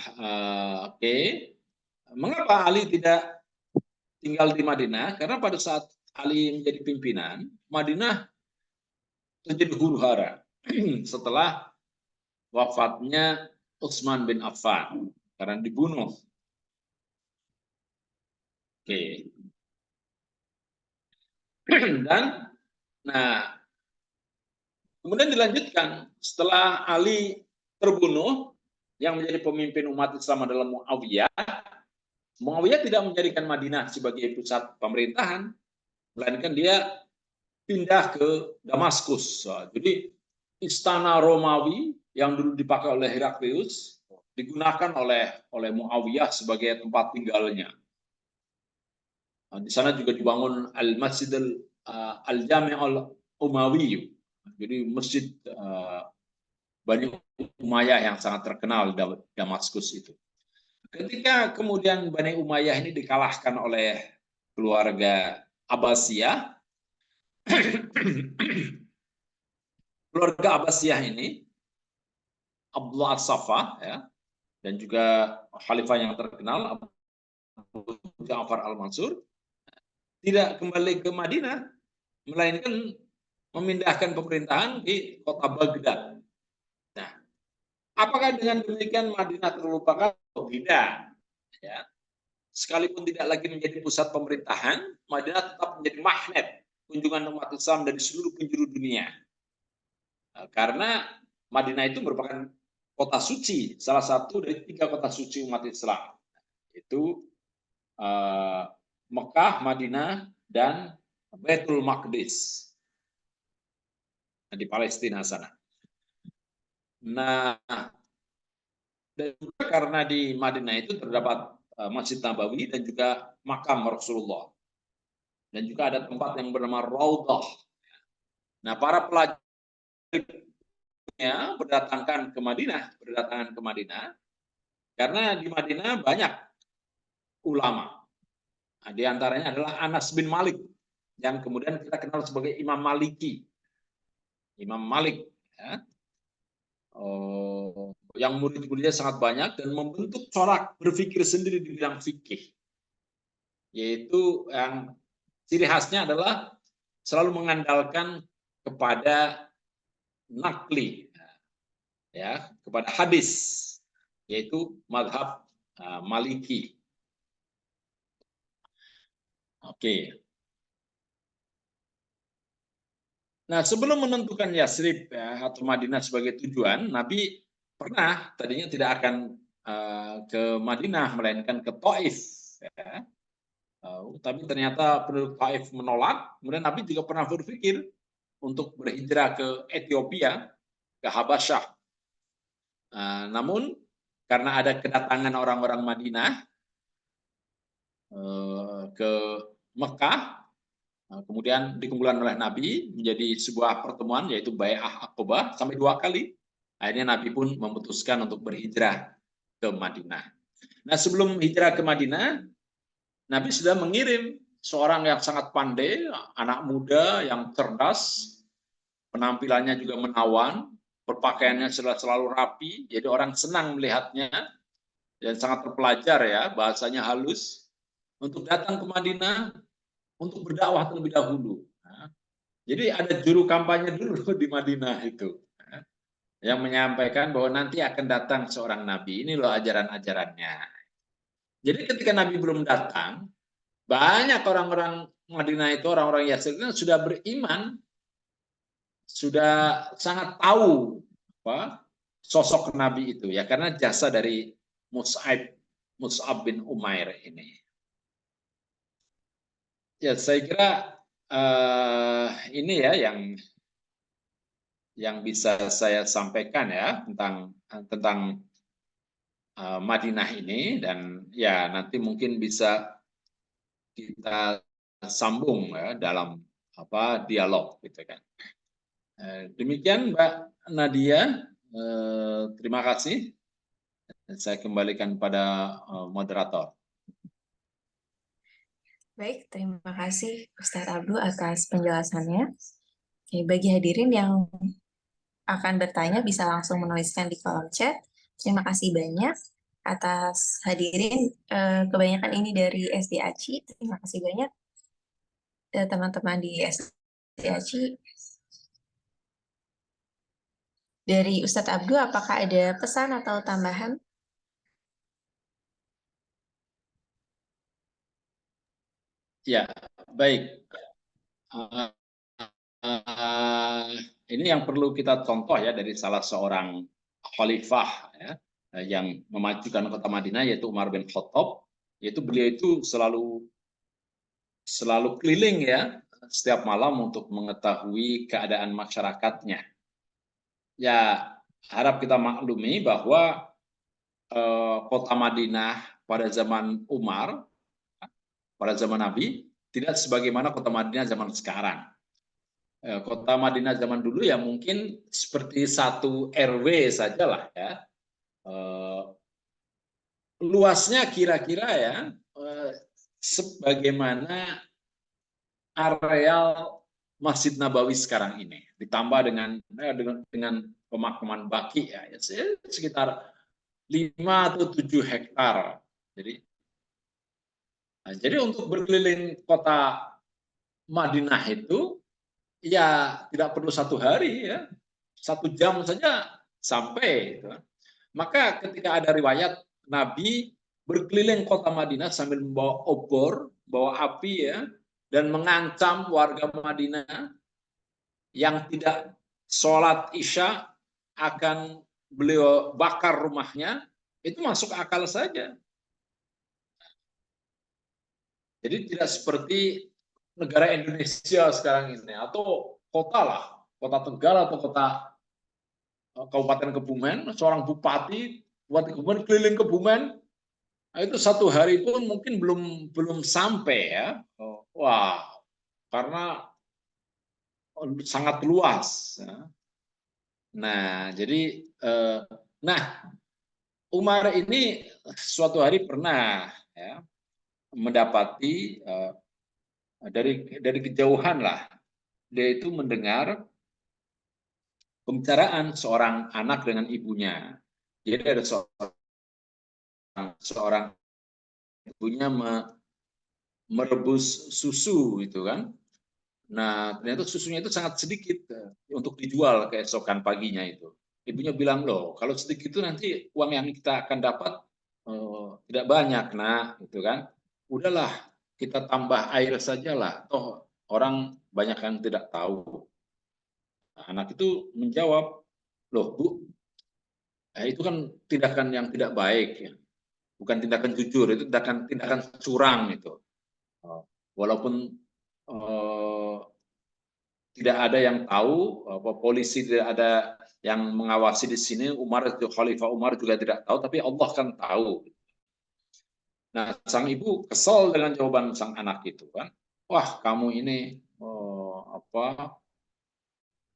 oke. Mengapa Ali tidak tinggal di Madinah? Karena pada saat Ali menjadi pimpinan, Madinah terjadi huru-hara setelah wafatnya Utsman bin Affan karena dibunuh. Oke. Dan nah, kemudian dilanjutkan setelah Ali terbunuh, yang menjadi pemimpin umat Islam adalah Muawiyah. Muawiyah tidak menjadikan Madinah sebagai pusat pemerintahan, melainkan dia pindah ke Damaskus. Jadi istana Romawi yang dulu dipakai oleh Heraklius digunakan oleh Muawiyah sebagai tempat tinggalnya. Di sana juga dibangun Al-Masjid Al-Jami' Al-Umawi. Jadi masjid Bani Umayyah yang sangat terkenal di Damaskus itu. Ketika kemudian Bani Umayyah ini dikalahkan oleh keluarga Abbasiyah, keluarga Abbasiyah ini, Abdullah As-Saffah, ya, dan juga khalifah yang terkenal Abu Ja'far Al-Mansur, tidak kembali ke Madinah, melainkan memindahkan pemerintahan di kota Baghdad. Nah, apakah dengan demikian Madinah terlupakan? Tidak. Ya. Sekalipun tidak lagi menjadi pusat pemerintahan, Madinah tetap menjadi magnet kunjungan umat Islam dari seluruh penjuru dunia. Karena Madinah itu merupakan kota suci, salah satu dari 3 kota suci umat Islam. Itu Mekah, Madinah, dan Baitul Maqdis di Palestina sana. Nah, dan juga karena di Madinah itu terdapat Masjid Nabawi dan juga makam Rasulullah. Dan juga ada tempat yang bernama Raudhah. Nah, para pelajarnya berdatangan ke Madinah karena di Madinah banyak ulama. Nah, di antaranya adalah Anas bin Malik yang kemudian kita kenal sebagai Imam Maliki. Imam Malik, ya, yang murid-muridnya sangat banyak dan membentuk corak berpikir sendiri di bidang fikih. Yaitu yang ciri khasnya adalah selalu mengandalkan kepada nakli, ya, kepada hadis, yaitu mazhab Maliki. Oke. Nah, sebelum menentukan Yasrib, ya, atau Madinah sebagai tujuan, Nabi pernah tadinya tidak akan ke Madinah, melainkan ke Taif. Ya. Tapi ternyata penduduk Taif menolak. Kemudian Nabi juga pernah berpikir untuk berhijrah ke Ethiopia, ke Habasyah. Namun karena ada kedatangan orang-orang Madinah ke Mekah, kemudian dikumpulkan oleh Nabi menjadi sebuah pertemuan, yaitu Bai'ah Aqabah sampai 2 kali. Akhirnya Nabi pun memutuskan untuk berhijrah ke Madinah. Nah, sebelum hijrah ke Madinah, Nabi sudah mengirim seorang yang sangat pandai, anak muda yang cerdas, penampilannya juga menawan, berpakaiannya selalu rapi, jadi orang senang melihatnya, dan sangat terpelajar, ya, bahasanya halus, untuk datang ke Madinah untuk berdakwah terlebih dahulu. Jadi ada juru kampanye dulu di Madinah itu, yang menyampaikan bahwa nanti akan datang seorang nabi, ini loh ajaran-ajarannya. Jadi ketika Nabi belum datang, banyak orang-orang Madinah itu, orang-orang Yasrib itu sudah beriman, sudah sangat tahu sosok Nabi itu, ya, karena jasa dari Mus'ab bin Umair ini. Ya, saya kira ini ya yang bisa saya sampaikan, ya, tentang Madinah ini, dan ya nanti mungkin bisa kita sambung ya dalam dialog gitu kan. Demikian Mbak Nadia, terima kasih. Saya kembalikan pada moderator. Baik, terima kasih Ustadz Abdul atas penjelasannya. Oke, bagi hadirin yang akan bertanya bisa langsung menuliskan di kolom chat. Terima kasih banyak atas hadirin. Kebanyakan ini dari SDACI. Terima kasih banyak teman-teman di SDACI. Dari Ustadz Abdul, apakah ada pesan atau tambahan? Ya, baik. Ini yang perlu kita contoh ya dari salah seorang khalifah ya, yang memajukan kota Madinah, yaitu Umar bin Khattab. Yaitu beliau itu selalu keliling ya setiap malam untuk mengetahui keadaan masyarakatnya. Ya, harap kita maklumi bahwa kota Madinah pada zaman Umar, pada zaman Nabi, tidak sebagaimana kota Madinah zaman sekarang. Kota Madinah zaman dulu ya mungkin seperti satu RW sajalah ya. Luasnya kira-kira ya sebagaimana areal Masjid Nabawi sekarang ini, ditambah dengan pemakaman Baqi ya, sekitar 5 atau 7 hektar. Jadi untuk berkeliling kota Madinah itu ya tidak perlu 1 hari ya, 1 jam saja sampai. Gitu. Maka ketika ada riwayat Nabi berkeliling kota Madinah sambil membawa obor, bawa api ya, dan mengancam warga Madinah yang tidak sholat Isya akan beliau bakar rumahnya, itu masuk akal saja. Jadi tidak seperti negara Indonesia sekarang ini, atau kota lah, kota Tegal atau kota Kabupaten Kebumen, seorang bupati Kebumen keliling Kebumen, itu 1 hari pun mungkin belum sampai ya. Wah, karena sangat luas. Nah, jadi Umar ini suatu hari pernah ya, mendapati dari kejauhan lah, dia itu mendengar pembicaraan seorang anak dengan ibunya. Jadi ada seorang ibunya merebus susu itu kan. Nah, ternyata susunya itu sangat sedikit untuk dijual keesokan paginya itu. Ibunya bilang, loh, kalau sedikit itu nanti uang yang kita akan dapat tidak banyak, nah, gitu kan. Udahlah, kita tambah air sajalah. Toh orang banyak yang tidak tahu. Nah, anak itu menjawab, loh Bu, itu kan tindakan yang tidak baik ya. Bukan tindakan jujur, itu tindakan curang itu. Walaupun tidak ada yang tahu, polisi tidak ada yang mengawasi di sini, Khalifah Umar juga tidak tahu, tapi Allah kan tahu. Nah, sang ibu kesal dengan jawaban sang anak itu kan. Wah, kamu ini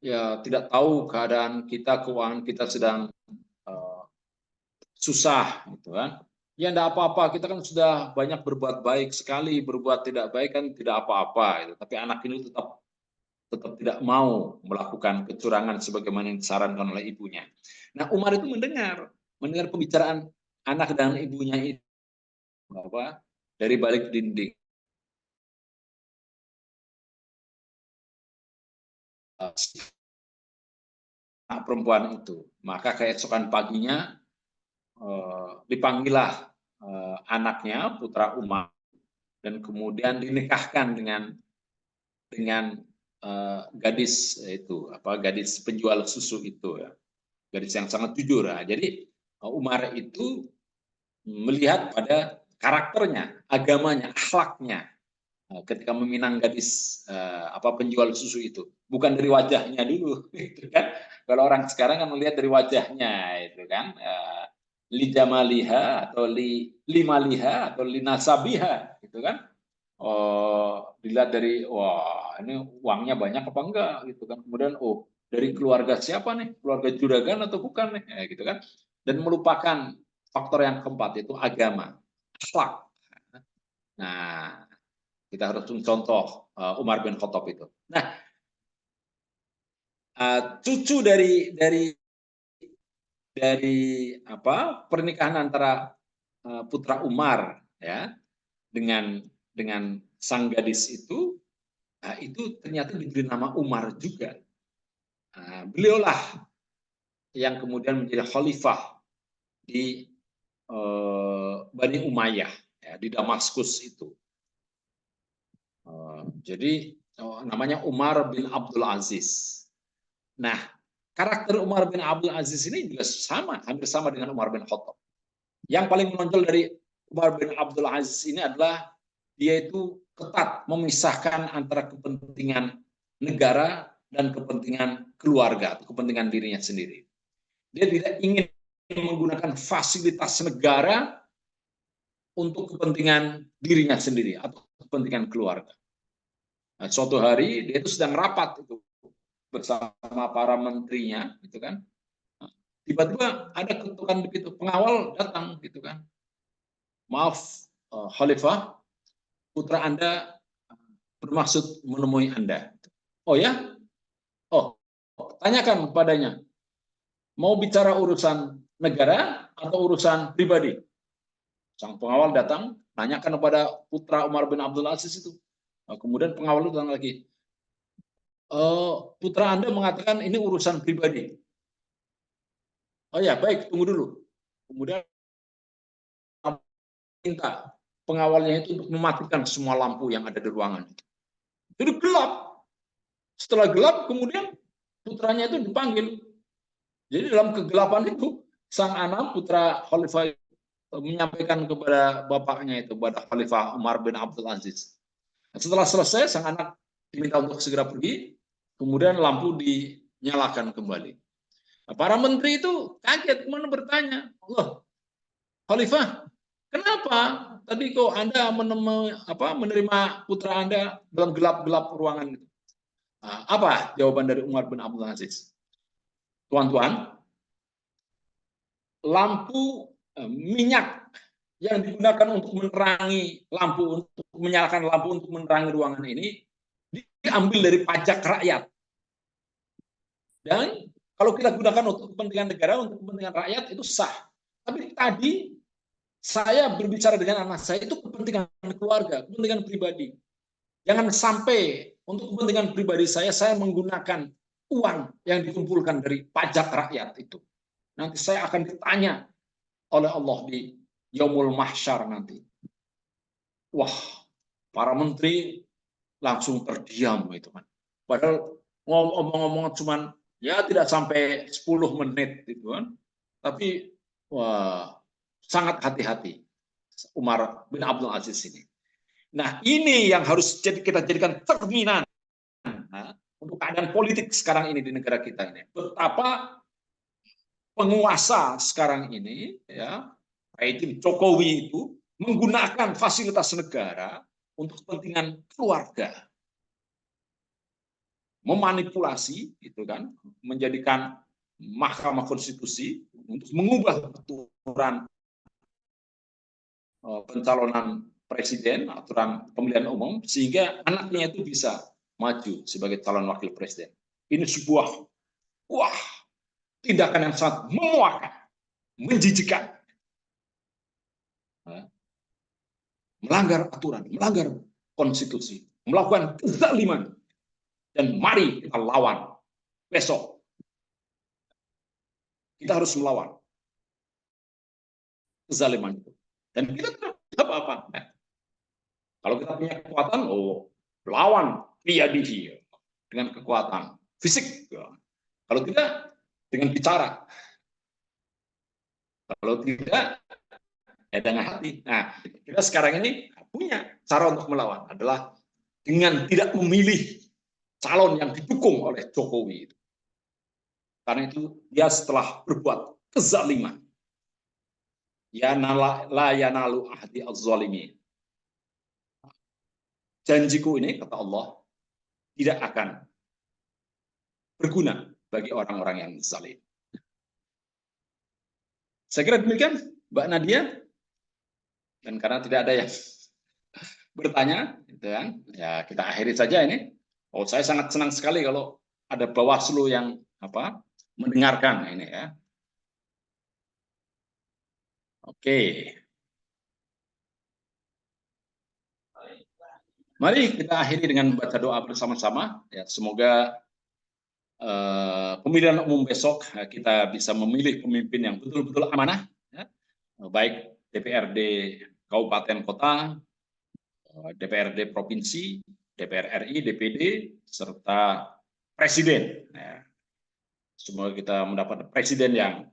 ya tidak tahu keadaan kita, keuangan kita sedang susah gitu kan. Ya enggak apa-apa, kita kan sudah banyak berbuat baik sekali, berbuat tidak baik kan tidak apa-apa gitu. Tapi anak ini tetap tidak mau melakukan kecurangan sebagaimana yang disarankan oleh ibunya. Nah, Umar itu mendengar pembicaraan anak dan ibunya itu dari balik dinding. Anak perempuan itu, maka keesokan paginya dipanggillah anaknya, putra Umar, dan kemudian dinikahkan dengan gadis itu, gadis penjual susu itu ya, gadis yang sangat jujur. Nah, jadi Umar itu melihat pada karakternya, agamanya, akhlaknya ketika meminang gadis penjual susu itu, bukan dari wajahnya dulu, gitu kan? Kalau orang sekarang kan melihat dari wajahnya, itu kan. li jamaliha atau limaliha atau linasabiha gitu kan. Oh, dilihat dari wah ini uangnya banyak apa enggak gitu kan. Kemudian oh dari keluarga siapa nih? Keluarga juragan atau bukan nih? Gitu kan. Dan melupakan faktor yang keempat itu agama, akhlak. Nah, kita harus contoh Umar bin Khattab itu. Nah, cucu dari apa pernikahan antara putra Umar ya dengan sang gadis itu ternyata diberi nama Umar juga. Beliaulah yang kemudian menjadi khalifah di Bani Umayyah ya, di Damaskus itu. Jadi namanya Umar bin Abdul Aziz. Nah, karakter Umar bin Abdul Aziz ini juga sama, hampir sama dengan Umar bin Khattab. Yang paling menonjol dari Umar bin Abdul Aziz ini adalah dia itu ketat memisahkan antara kepentingan negara dan kepentingan keluarga, atau kepentingan dirinya sendiri. Dia tidak ingin menggunakan fasilitas negara untuk kepentingan dirinya sendiri atau kepentingan keluarga. Nah, suatu hari dia itu sedang rapat itu bersama para menterinya, gitu kan. Tiba-tiba ada ketukan begitu, pengawal datang, gitu kan. Maaf, Khalifah, putra Anda bermaksud menemui Anda. Oh ya? Oh, tanyakan padanya. Mau bicara urusan negara atau urusan pribadi? Sang pengawal datang, tanyakan kepada putra Umar bin Abdul Aziz itu. Nah, kemudian pengawal itu datang lagi. Putra Anda mengatakan ini urusan pribadi. Oh ya, baik, tunggu dulu. Kemudian minta pengawalnya itu untuk mematikan semua lampu yang ada di ruangan. Jadi gelap. Setelah gelap, kemudian putranya itu dipanggil. Jadi dalam kegelapan itu, sang anak putra Khalifah menyampaikan kepada bapaknya itu, kepada Khalifah Umar bin Abdul Aziz. Setelah selesai, sang anak diminta untuk segera pergi, kemudian lampu dinyalakan kembali. Nah, para menteri itu kaget, kemudian bertanya, loh, Khalifah, kenapa tadi kok Anda menerima putra Anda dalam gelap-gelap ruangan itu? Nah, apa jawaban dari Umar bin Abdul Aziz? Tuan-tuan, lampu minyak yang digunakan untuk menerangi lampu, untuk menyalakan lampu untuk menerangi ruangan ini diambil dari pajak rakyat. Dan kalau kita gunakan untuk kepentingan negara, untuk kepentingan rakyat itu sah. Tapi tadi saya berbicara dengan anak saya itu kepentingan keluarga, kepentingan pribadi. Jangan sampai untuk kepentingan pribadi saya menggunakan uang yang dikumpulkan dari pajak rakyat itu. Nanti saya akan ditanya oleh Allah di Yaumul Mahsyar nanti. Wah, para menteri langsung terdiam itu kan. Padahal ngomong-ngomong cuman ya tidak sampai 10 menit gitu kan. Tapi wah, sangat hati-hati Umar bin Abdul Aziz ini. Nah, ini yang harus kita jadikan cerminan untuk keadaan politik sekarang ini di negara kita ini. Betapa penguasa sekarang ini ya, Presiden Jokowi itu menggunakan fasilitas negara untuk kepentingan keluarga. Memanipulasi gitu kan, menjadikan Mahkamah Konstitusi untuk mengubah aturan pencalonan presiden, aturan pemilihan umum, sehingga anaknya itu bisa maju sebagai calon wakil presiden. Ini sebuah tindakan yang sangat memuakkan, menjijikkan, melanggar aturan, melanggar konstitusi, melakukan kezaliman, dan mari kita lawan besok. Kita harus melawan kezaliman itu. Dan kita tidak apa-apa. Kalau kita punya kekuatan, lawan biyadihi dengan kekuatan fisik. Kalau tidak, dengan bicara. Kalau tidak, ya dengan hati. Nah, kita sekarang ini punya cara untuk melawan adalah dengan tidak memilih calon yang didukung oleh Jokowi itu. Karena itu dia setelah berbuat kezaliman, Ya la yanalu ahdi az-zalimin. Janjiku ini, kata Allah, tidak akan berguna bagi orang-orang yang zalim. Saya kira demikian, Mbak Nadia. Dan karena tidak ada yang bertanya, gitu kan, ya kita akhiri saja ini. Oh, saya sangat senang sekali kalau ada Bawaslu yang mendengarkan ini ya. Oke. Mari kita akhiri dengan baca doa bersama-sama. Ya, semoga pemilihan umum besok kita bisa memilih pemimpin yang betul-betul amanah, ya, baik DPRD kabupaten kota, DPRD provinsi, DPR RI, DPD, serta presiden. Ya. Semoga kita mendapat presiden yang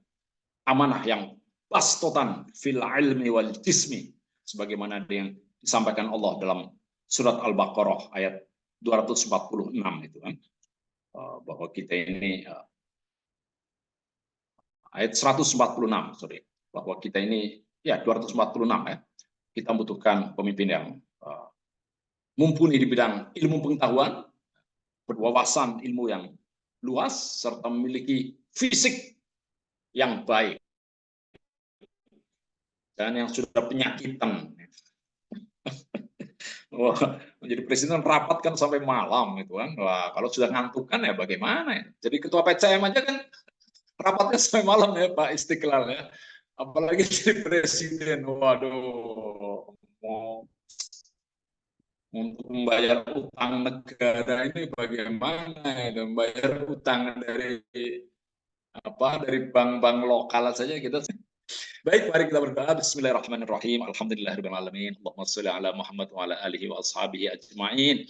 amanah, yang bastotan fil ilmi wal jismi, sebagaimana yang disampaikan Allah dalam surat Al-Baqarah ayat 246 itu kan, bahwa kita ini ayat 146, sorry, bahwa kita ini ya 246 ya, kita membutuhkan pemimpin yang mumpuni di bidang ilmu pengetahuan, berwawasan ilmu yang luas, serta memiliki fisik yang baik dan yang sudah penyakitan. Wah, menjadi presiden rapat kan sampai malam itu kan. Wah, kalau sudah ngantuk kan ya bagaimana ya? Jadi ketua PCM aja kan rapatnya sampai malam ya Pak Istiqlal ya. Apalagi jadi presiden. Waduh, mau untuk membayar utang negara ini bagaimana itu? Membayar utang dari bank-bank lokal saja kita. Baik, mari kita berdoa. Bismillahirrahmanirrahim. Alhamdulillahirabbil alamin. Allahumma shalli ala Muhammad wa ala alihi wa ashabihi ajma'in.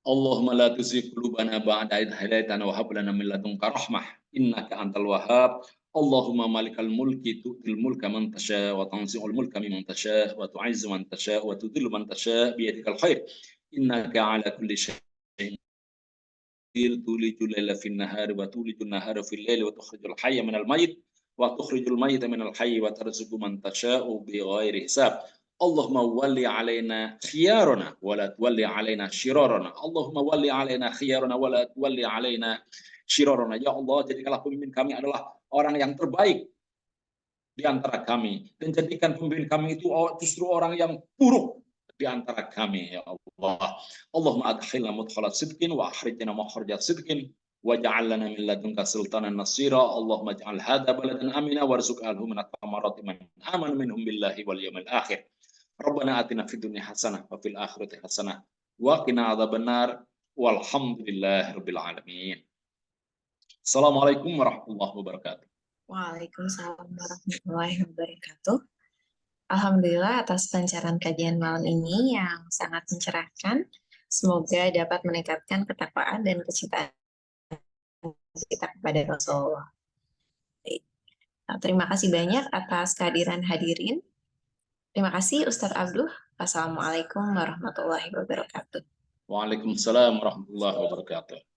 Allahumma la tuzigh qulubana ba'da idh hadaytana wa hab lana min ladunka rahmah innaka antal wahhab. Allahumma malikal mulki tu'til mulka man tasha wa tanzi'ul mulka mimman tasha wa tu'izzu man tasha wa tudhillu man tasha bi yadikal khair. Innaka ala kulli syai'in qadir. Tulijul laila fin nahari wa tulijul nahara fil laili wa tukhrijul hayya minal mayyit wa tukhrijul mayyita minal hayyi wa tarzuqu man tasha'u bighairi hisab. Allahumma walli alaina khiyarana wa la tuwalli alaina shirarana. Allahumma walli alaina khiyarana wa la tuwalli alaina shirarana. Ya Allah, jadikanlah pemimpin kami adalah orang yang terbaik di antara kami, dan jadikan pemimpin kami itu justru orang yang buruk di antara kami, ya Allah. Allahumma adkhilna mudkhala sidqin wa akhrijna makhraja sidqin waj'al lana min ladunka sultanan nasira. Allahumma ij'al hadha baladan amina warzuq ahlihi min at-thamarati man amana minhum billahi wal yawmil akhir. Rabbana atina fid dunya hasanah wa fil akhirati hasanah wa qina adzabannar walhamdulillahirabbil alamin. Assalamualaikum warahmatullahi wabarakatuh. Waalaikumsalam warahmatullahi wabarakatuh. Alhamdulillah atas pencerahan kajian malam ini yang sangat mencerahkan. Semoga dapat meningkatkan ketakwaan dan kecintaan kita kepada Rasulullah. Terima kasih banyak atas kehadiran hadirin. Terima kasih Ustadz Abduh. Assalamualaikum warahmatullahi wabarakatuh. Waalaikumsalam warahmatullahi wabarakatuh.